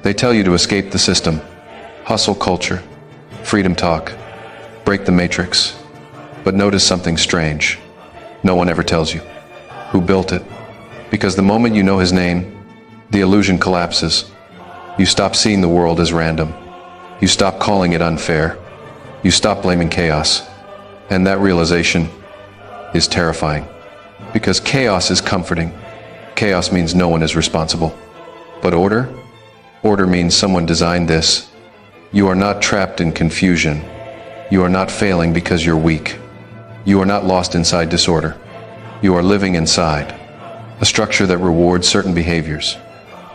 They tell you to escape the system, hustle culture, freedom talk, break the matrix. But notice something strange. No one ever tells you who built it. Because the moment you know his name, the illusion collapses. You stop seeing the world as random. You stop calling it unfair. You stop blaming chaos. And that realization is terrifying. Because chaos is comforting. Chaos means no one is responsible. But order? Order means someone designed this. You are not trapped in confusion. You are not failing because you're weak. You are not lost inside disorder. You are living inside a structure that rewards certain behaviors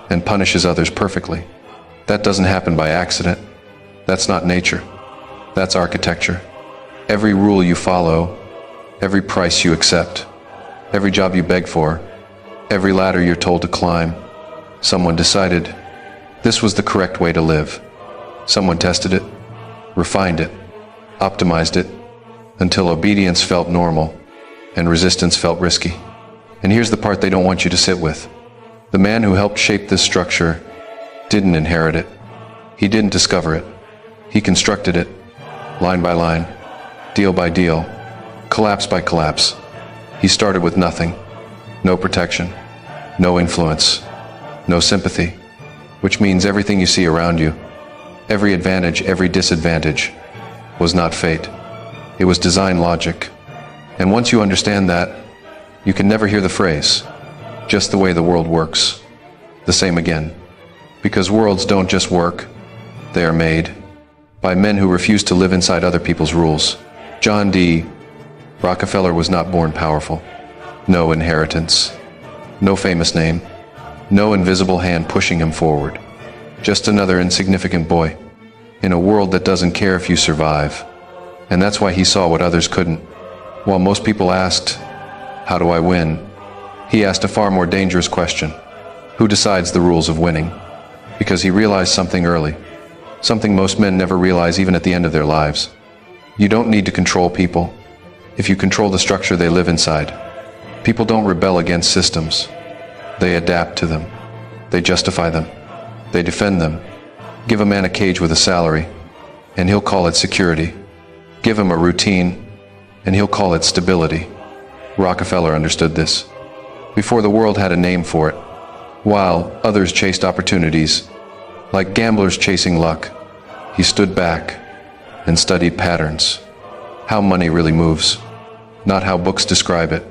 and punishes others perfectly. That doesn't happen by accident. That's not nature. That's architecture. Every rule you follow, every price you accept, every job you beg for, every ladder you're told to climb, someone decided this was the correct way to live. Someone tested it, refined it, optimized it, until obedience felt normal and resistance felt risky. And here's the part they don't want you to sit with. The man who helped shape this structure didn't inherit it. He didn't discover it. He constructed it, line by line, deal by deal, collapse by collapse. He started with nothing, no protection, no influence, no sympathy, which means everything you see around you, every advantage, every disadvantage, was not fate. It was design logic. And once you understand that, you can never hear the phrase, just the way the world works, the same again. Because worlds don't just work, they are made by men who refuse to live inside other people's rules. John D. Rockefeller was not born powerful. No inheritance, no famous name, no invisible hand pushing him forward. Just another insignificant boy in a world that doesn't care if you survive. And that's why he saw what others couldn't. While most people asked, how do I win? He asked a far more dangerous question. Who decides the rules of winning? Because he realized something early. Something most men never realize even at the end of their lives. You don't need to control people if you control the structure they live inside. People don't rebel against systems. They adapt to them. They justify them. They defend them. Give a man a cage with a salary, and he'll call it security. Give him a routine, and he'll call it stability. Rockefeller understood this before the world had a name for it. While others chased opportunities, like gamblers chasing luck, he stood back and studied patterns. How money really moves, not how books describe it.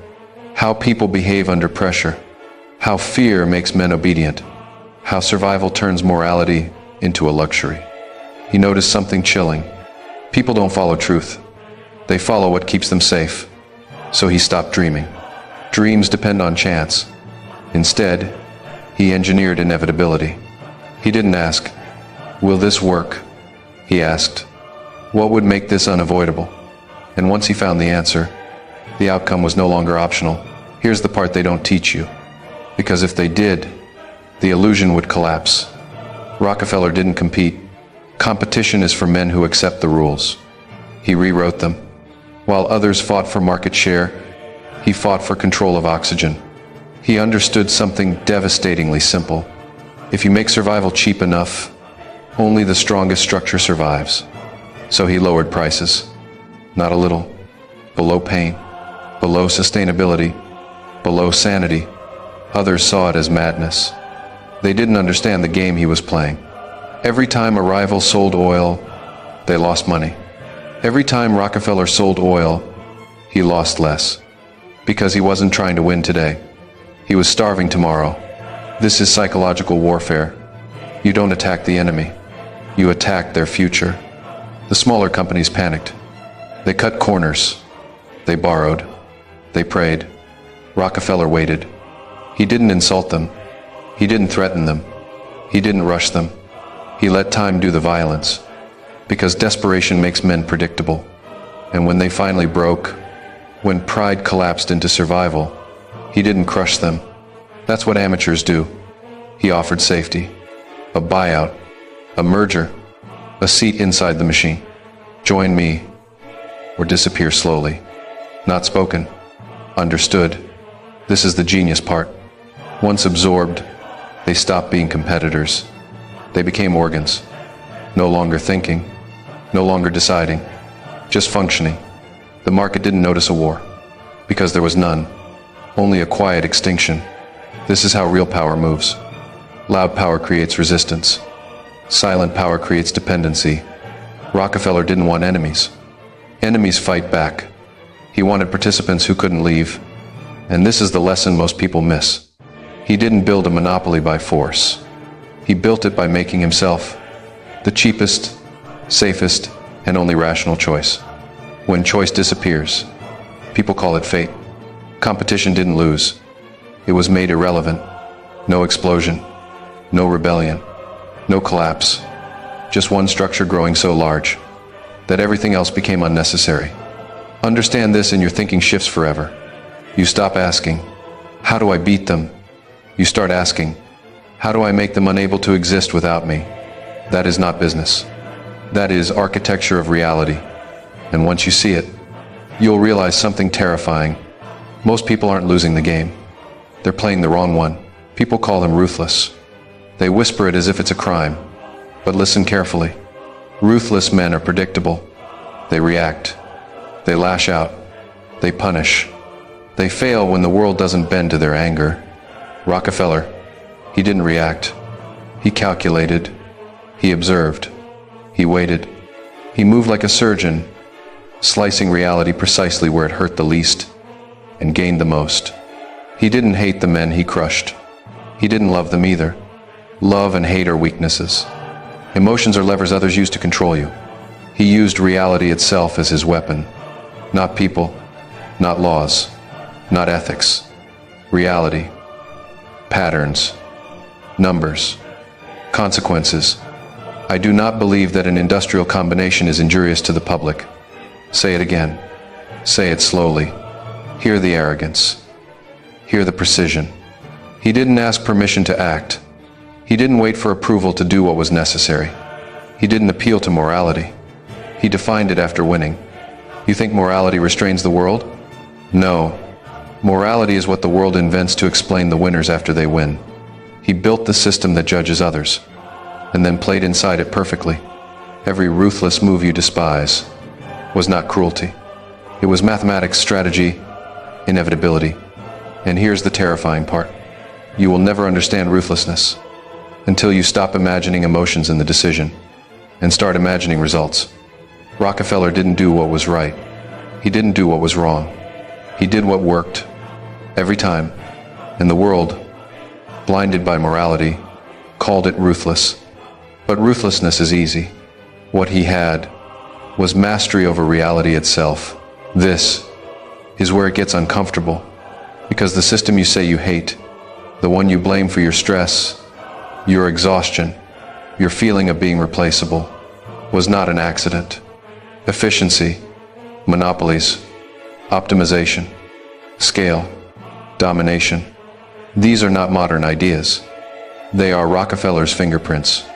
How people behave under pressure. How fear makes men obedient. How survival turns morality into a luxury. He noticed something chilling. People don't follow truth. They follow what keeps them safe. So he stopped dreaming. Dreams depend on chance. Instead, he engineered inevitability. He didn't ask, will this work? He asked, what would make this unavoidable? And once he found the answer, the outcome was no longer optional. Here's the part they don't teach you. Because if they did, the illusion would collapse. Rockefeller didn't compete. Competition is for men who accept the rules. He rewrote them. While others fought for market share, he fought for control of oxygen. He understood something devastatingly simple. If you make survival cheap enough, only the strongest structure survives. So he lowered prices. Not a little. Below pain. Below sustainability. Below sanity. Others saw it as madness. They didn't understand the game he was playing. Every time a rival sold oil, they lost money. Every time Rockefeller sold oil, he lost less. Because he wasn't trying to win today. He was starving tomorrow. This is psychological warfare. You don't attack the enemy. You attack their future. The smaller companies panicked. They cut corners. They borrowed. They prayed. Rockefeller waited. He didn't insult them. He didn't threaten them. He didn't rush them. He let time do the violence. Because desperation makes men predictable. And when they finally broke, when pride collapsed into survival, he didn't crush them. That's what amateurs do. He offered safety, a buyout, a merger, a seat inside the machine. Join me, or disappear slowly. Not spoken, understood. This is the genius part. Once absorbed, they stop being competitors. They became organs, no longer thinking, no longer deciding, just functioning. The market didn't notice a war, because there was none, only a quiet extinction. This is how real power moves. Loud power creates resistance. Silent power creates dependency. Rockefeller didn't want enemies. Enemies fight back. He wanted participants who couldn't leave. And this is the lesson most people miss. He didn't build a monopoly by force. He built it by making himself the cheapest, safest, and only rational choice. When choice disappears, people call it fate. Competition didn't lose. It was made irrelevant. No explosion, no rebellion, no collapse. Just one structure growing so large that everything else became unnecessary. Understand this and your thinking shifts forever. You stop asking, how do I beat them? You start asking, how do I make them unable to exist without me? That is not business. That is architecture of reality. And once you see it, you'll realize something terrifying. Most people aren't losing the game. They're playing the wrong one. People call them ruthless. They whisper it as if it's a crime. But listen carefully. Ruthless men are predictable. They react. They lash out. They punish. They fail when the world doesn't bend to their anger. Rockefeller, he didn't react. He calculated. He observed. He waited. He moved like a surgeon, slicing reality precisely where it hurt the least and gained the most. He didn't hate the men he crushed. He didn't love them either. Love and hate are weaknesses. Emotions are levers others use to control you. He used reality itself as his weapon. Not people, not laws, not ethics. Reality. Patterns. Numbers. Consequences. I do not believe that an industrial combination is injurious to the public. Say it again. Say it slowly. Hear the arrogance. Hear the precision. He didn't ask permission to act. He didn't wait for approval to do what was necessary. He didn't appeal to morality. He defined it after winning. You think morality restrains the world? No. Morality is what the world invents to explain the winners after they win. He built the system that judges others, and then played inside it perfectly. Every ruthless move you despise was not cruelty. It was mathematics, strategy, inevitability. And here's the terrifying part. You will never understand ruthlessness until you stop imagining emotions in the decision and start imagining results. Rockefeller didn't do what was right. He didn't do what was wrong. He did what worked every time. And the world, blinded by morality, called it ruthless. But ruthlessness is easy. What he had was mastery over reality itself. This is where it gets uncomfortable, because the system you say you hate, the one you blame for your stress, your exhaustion, your feeling of being replaceable, was not an accident. Efficiency, monopolies, optimization, scale, domination. These are not modern ideas. They are Rockefeller's fingerprints.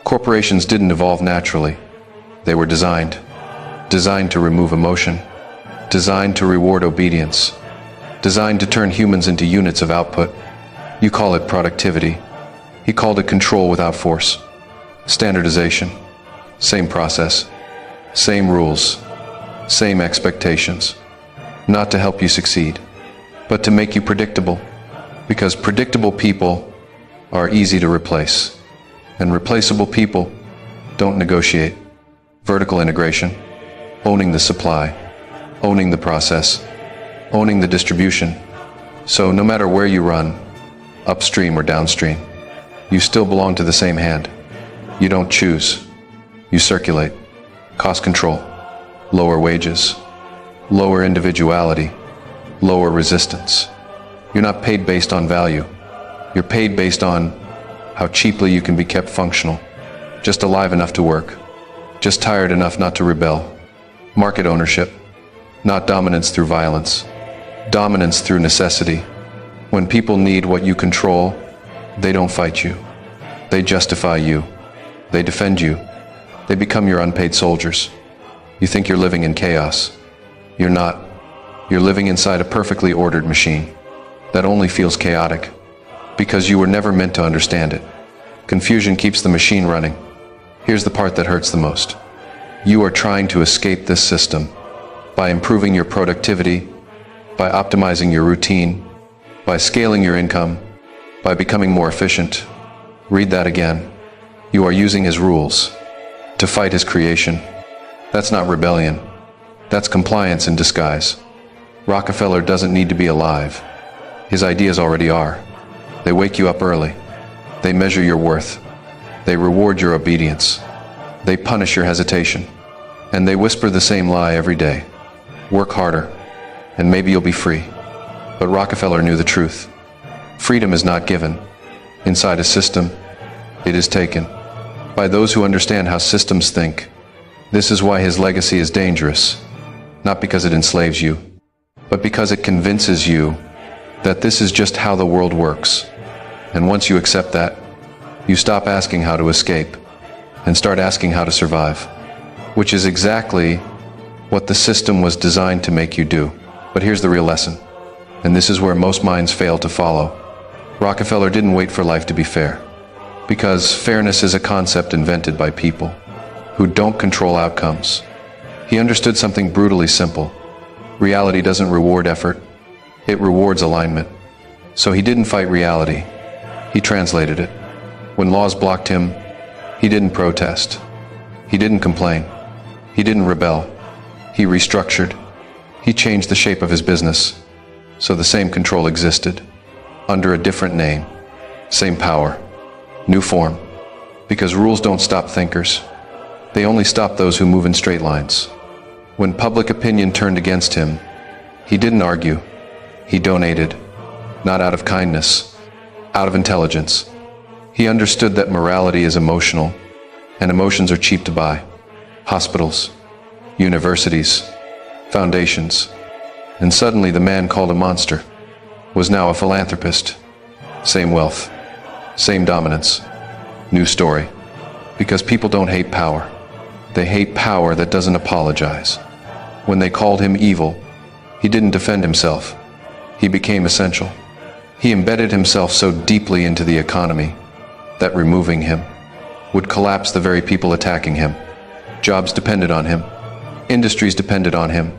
Corporations didn't evolve naturally. They were designed. Designed to remove emotion. Designed to reward obedience. Designed to turn humans into units of output. You call it productivity. He called it control without force. Standardization. Same process. Same rules. Same expectations. Not to help you succeed, but to make you predictable. Because predictable people are easy to replace. And replaceable people don't negotiate. Vertical integration. Owning the supply. Owning the process. Owning the distribution. So no matter where you run, upstream or downstream, you still belong to the same hand. You don't choose. You circulate. Cost control. Lower wages. Lower individuality. Lower resistance. You're not paid based on value. You're paid based on how cheaply you can be kept functional. Just alive enough to work. Just tired enough not to rebel. Market ownership. Not dominance through violence. Dominance through necessity. When people need what you control, they don't fight you. They justify you. They defend you. They become your unpaid soldiers. You think you're living in chaos. You're not. You're living inside a perfectly ordered machine that only feels chaotic because you were never meant to understand it. Confusion keeps the machine running. Here's the part that hurts the most. You are trying to escape this system by improving your productivity, by optimizing your routine, by scaling your income, by becoming more efficient. Read that again. You are using his rules to fight his creation. That's not rebellion. That's compliance in disguise. Rockefeller doesn't need to be alive. His ideas already are. They wake you up early. They measure your worth. They reward your obedience. They punish your hesitation. And they whisper the same lie every day. Work harder, and maybe you'll be free. But Rockefeller knew the truth. Freedom is not given. Inside a system, it is taken. By those who understand how systems think. This is why his legacy is dangerous. Not because it enslaves you, but because it convinces you that this is just how the world works. And once you accept that, you stop asking how to escape and start asking how to survive, which is exactly what the system was designed to make you do. But here's the real lesson, and this is where most minds fail to follow. Rockefeller didn't wait for life to be fair, because fairness is a concept invented by people who don't control outcomes. He understood something brutally simple. Reality doesn't reward effort, it rewards alignment. So he didn't fight reality, he translated it. When laws blocked him, he didn't protest. He didn't complain. He didn't rebel. He restructured. He changed the shape of his business, so the same control existed, under a different name, same power, new form. Because rules don't stop thinkers. They only stop those who move in straight lines. When public opinion turned against him, he didn't argue. He donated, not out of kindness, out of intelligence. He understood that morality is emotional, and emotions are cheap to buy. Hospitals, universities, foundations. And suddenly the man called a monster was now a philanthropist. Same wealth, same dominance. New story. Because people don't hate power. They hate power that doesn't apologize. When they called him evil, he didn't defend himself. He became essential. He embedded himself so deeply into the economy that removing him would collapse the very people attacking him. Jobs depended on him. Industries depended on him.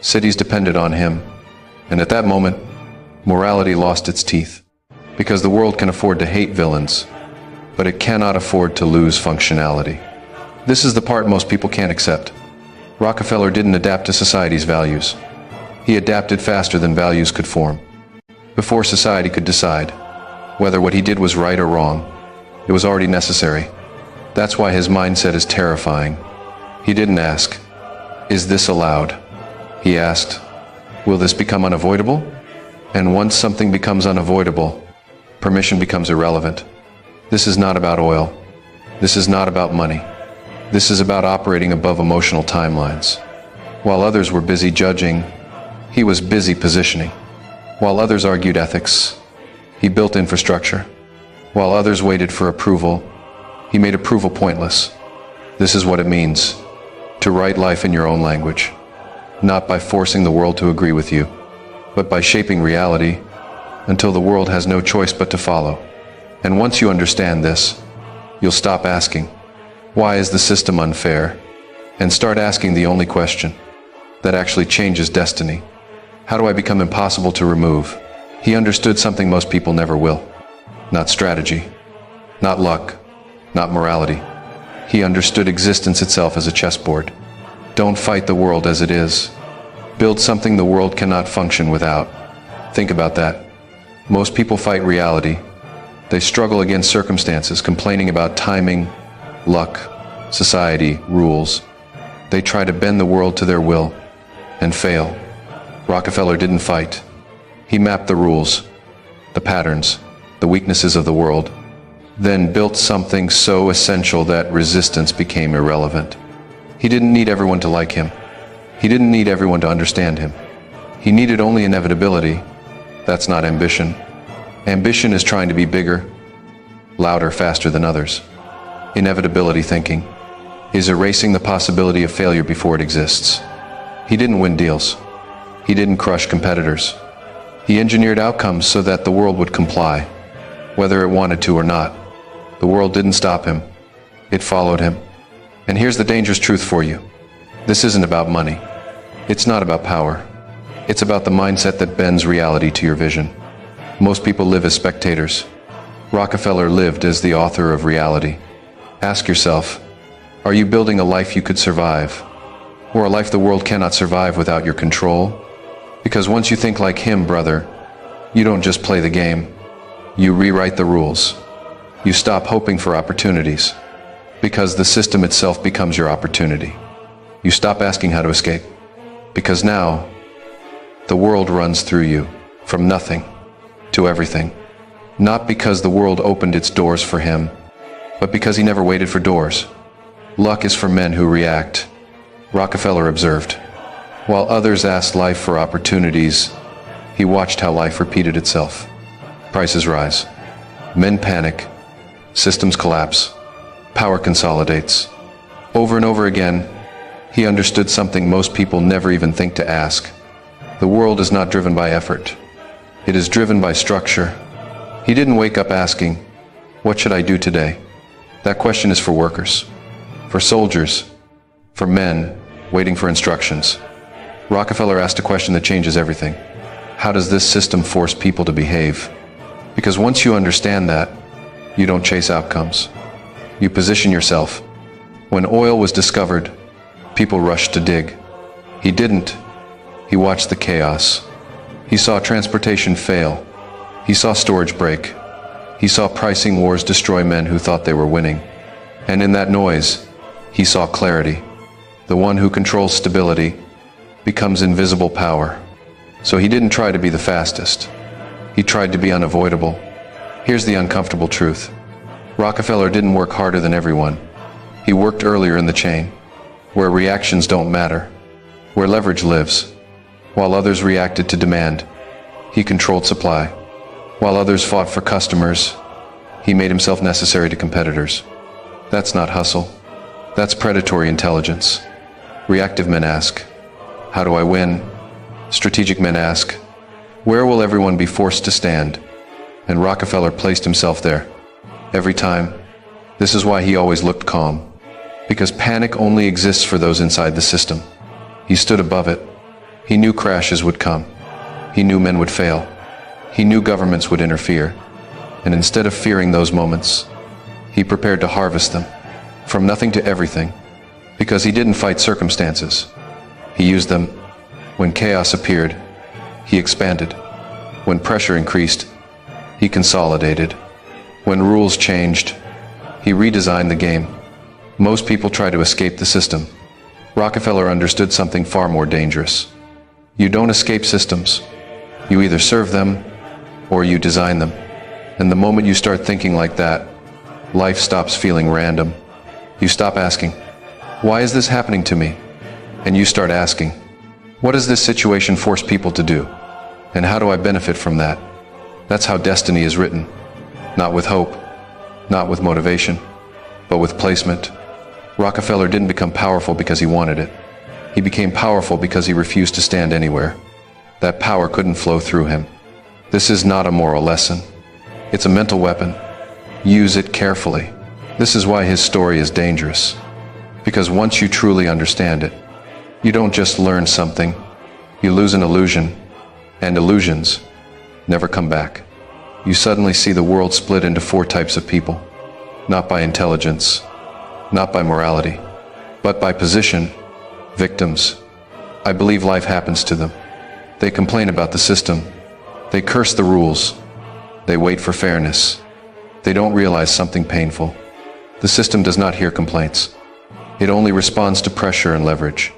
Cities depended on him. And at that moment, morality lost its teeth. Because the world can afford to hate villains, but it cannot afford to lose functionality. This is the part most people can't accept. Rockefeller didn't adapt to society's values. He adapted faster than values could form. Before society could decide whether what he did was right or wrong, it was already necessary. That's why his mindset is terrifying. He didn't ask, "Is this allowed?" He asked, "Will this become unavoidable?" And once something becomes unavoidable, permission becomes irrelevant. This is not about oil. This is not about money. This is about operating above emotional timelines. While others were busy judging, he was busy positioning. While others argued ethics, he built infrastructure. While others waited for approval, he made approval pointless. This is what it means to write life in your own language, not by forcing the world to agree with you, but by shaping reality until the world has no choice but to follow. And once you understand this, you'll stop asking, "Why is the system unfair?" and start asking the only question that actually changes destiny. How do I become impossible to remove? He understood something most people never will. Not strategy, not luck, not morality. He understood existence itself as a chessboard. Don't fight the world as it is. Build something the world cannot function without. Think about that. Most people fight reality. They struggle against circumstances, complaining about timing, luck, society, rules. They try to bend the world to their will and fail. Rockefeller didn't fight. He mapped the rules, the patterns, the weaknesses of the world, then built something so essential that resistance became irrelevant. He didn't need everyone to like him. He didn't need everyone to understand him. He needed only inevitability. That's not ambition. Ambition is trying to be bigger, louder, faster than others. Inevitability thinking is erasing the possibility of failure before it exists. He didn't win deals. He didn't crush competitors. He engineered outcomes so that the world would comply, whether it wanted to or not. The world didn't stop him. It followed him. And here's the dangerous truth for you. This isn't about money. It's not about power. It's about the mindset that bends reality to your vision. Most people live as spectators. Rockefeller lived as the author of reality. Ask yourself, are you building a life you could survive? Or a life the world cannot survive without your control? Because once you think like him, brother, you don't just play the game. You rewrite the rules. You stop hoping for opportunities, because the system itself becomes your opportunity. You stop asking how to escape, because now the world runs through you, from nothing to everything. Not because the world opened its doors for him, but because he never waited for doors. Luck is for men who react, Rockefeller observed. While others asked life for opportunities, he watched how life repeated itself. Prices rise. Men panic. Systems collapse. Power consolidates. Over and over again, he understood something most people never even think to ask. The world is not driven by effort. It is driven by structure. He didn't wake up asking, "What should I do today?" That question is for workers, for soldiers, for men waiting for instructions. Rockefeller asked a question that changes everything. How does this system force people to behave? Because once you understand that, you don't chase outcomes. You position yourself. When oil was discovered, people rushed to dig. He didn't. He watched the chaos. He saw transportation fail. He saw storage break. He saw pricing wars destroy men who thought they were winning. And in that noise, he saw clarity. The one who controls stability becomes invisible power. So he didn't try to be the fastest. He tried to be unavoidable. Here's the uncomfortable truth. Rockefeller didn't work harder than everyone. He worked earlier in the chain, where reactions don't matter, where leverage lives. While others reacted to demand, he controlled supply. While others fought for customers, he made himself necessary to competitors. That's not hustle. That's predatory intelligence. Reactive men ask, "How do I win?" Strategic men ask, "Where will everyone be forced to stand?" And Rockefeller placed himself there. Every time. This is why he always looked calm. Because panic only exists for those inside the system. He stood above it. He knew crashes would come. He knew men would fail. He knew governments would interfere. And instead of fearing those moments, he prepared to harvest them. From nothing to everything. Because he didn't fight circumstances. He used them. When chaos appeared, he expanded. When pressure increased, he consolidated. When rules changed, he redesigned the game. Most people try to escape the system. Rockefeller understood something far more dangerous. You don't escape systems. You either serve them, or you design them. And the moment you start thinking like that, life stops feeling random. You stop asking, "Why is this happening to me?" And you start asking, "What does this situation force people to do? And how do I benefit from that?" That's how destiny is written. Not with hope, not with motivation, but with placement. Rockefeller didn't become powerful because he wanted it. He became powerful because he refused to stand anywhere. That power couldn't flow through him. This is not a moral lesson. It's a mental weapon. Use it carefully. This is why his story is dangerous. Because once you truly understand it, you don't just learn something, you lose an illusion, and illusions never come back. You suddenly see the world split into 4 types of people, not by intelligence, not by morality, but by position. Victims. I believe life happens to them. They complain about the system. They curse the rules. They wait for fairness. They don't realize something painful. The system does not hear complaints. It only responds to pressure and leverage.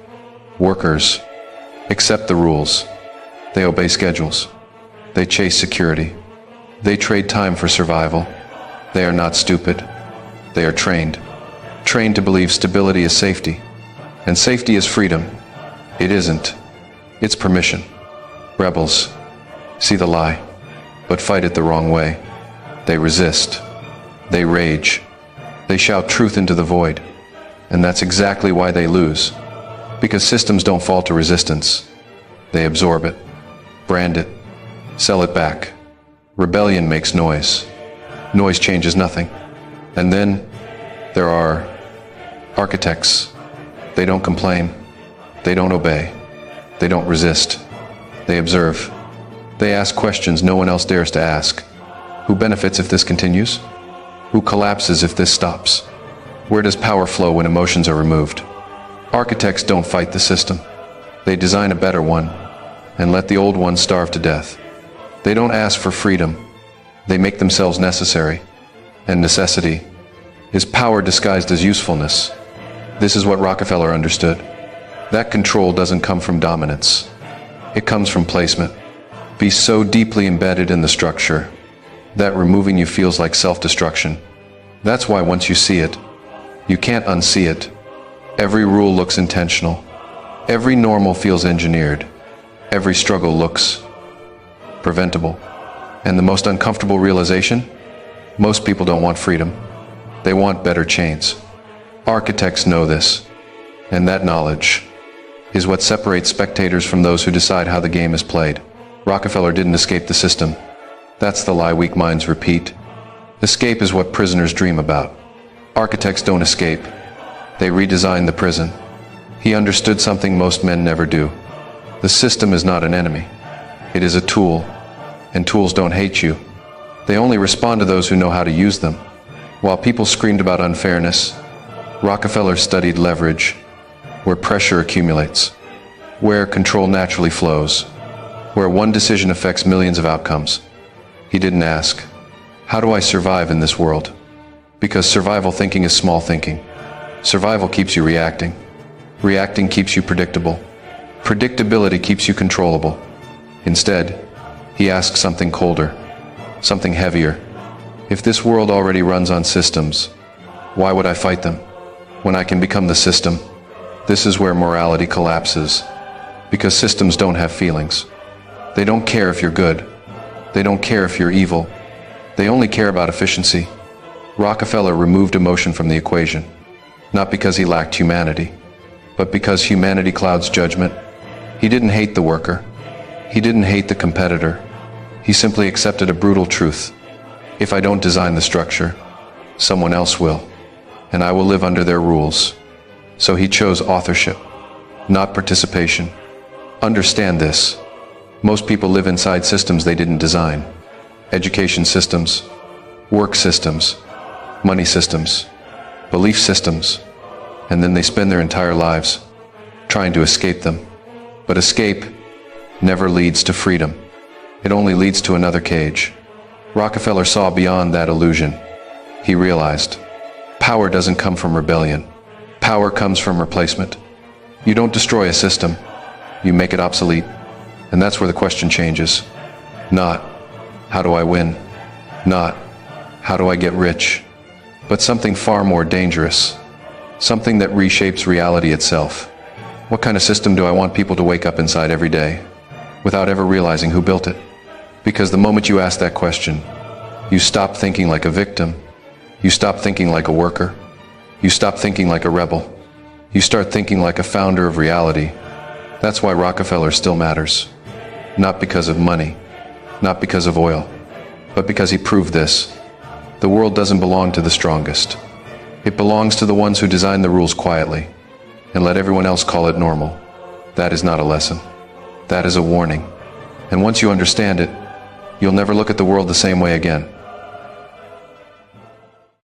Workers accept the rules. They obey schedules. They chase security. They trade time for survival. They are not stupid. They are trained. Trained to believe stability is safety. And safety is freedom. It isn't. It's permission. Rebels see the lie, but fight it the wrong way. They resist. They rage. They shout truth into the void. And that's exactly why they lose. Because systems don't fall to resistance. They absorb it, brand it, sell it back. Rebellion makes noise. Noise changes nothing. And then there are architects. They don't complain. They don't obey. They don't resist. They observe. They ask questions no one else dares to ask. Who benefits if this continues? Who collapses if this stops? Where does power flow when emotions are removed? Architects don't fight the system. They design a better one and let the old one starve to death. They don't ask for freedom. They make themselves necessary. And necessity is power disguised as usefulness. This is what Rockefeller understood. That control doesn't come from dominance. It comes from placement. Be so deeply embedded in the structure that removing you feels like self-destruction. That's why once you see it, you can't unsee it. Every rule looks intentional. Every normal feels engineered. Every struggle looks preventable. And the most uncomfortable realization? Most people don't want freedom. They want better chains. Architects know this, and that knowledge is what separates spectators from those who decide how the game is played. Rockefeller didn't escape the system. That's the lie weak minds repeat. Escape is what prisoners dream about. Architects don't escape. They redesign the prison. He understood something most men never do. The system is not an enemy. It is a tool, and tools don't hate you. They only respond to those who know how to use them. While people screamed about unfairness, Rockefeller studied leverage, where pressure accumulates, where control naturally flows, where one decision affects millions of outcomes. He didn't ask, how do I survive in this world? Because survival thinking is small thinking. Survival keeps you reacting. Reacting keeps you predictable. Predictability keeps you controllable. Instead, he asked something colder, something heavier. If this world already runs on systems, why would I fight them when I can become the system? This is where morality collapses, because systems don't have feelings. They don't care if you're good. They don't care if you're evil. They only care about efficiency. Rockefeller removed emotion from the equation, not because he lacked humanity, but because humanity clouds judgment. He didn't hate the worker. He didn't hate the competitor. He simply accepted a brutal truth. If I don't design the structure, someone else will, and I will live under their rules. So he chose authorship, not participation. Understand this. Most people live inside systems they didn't design. Education systems, work systems, money systems, belief systems, and then they spend their entire lives trying to escape them. But escape never leads to freedom. It only leads to another cage. Rockefeller saw beyond that illusion. He realized, power doesn't come from rebellion. Power comes from replacement. You don't destroy a system, you make it obsolete. And that's where the question changes. Not, how do I win? Not, how do I get rich? But something far more dangerous. Something that reshapes reality itself. What kind of system do I want people to wake up inside every day, without ever realizing who built it? Because the moment you ask that question, you stop thinking like a victim. You stop thinking like a worker. You stop thinking like a rebel. You start thinking like a founder of reality. That's why Rockefeller still matters. Not because of money, not because of oil, but because he proved this. The world doesn't belong to the strongest. It belongs to the ones who design the rules quietly and let everyone else call it normal. That is not a lesson. That is a warning. And once you understand it, you'll never look at the world the same way again.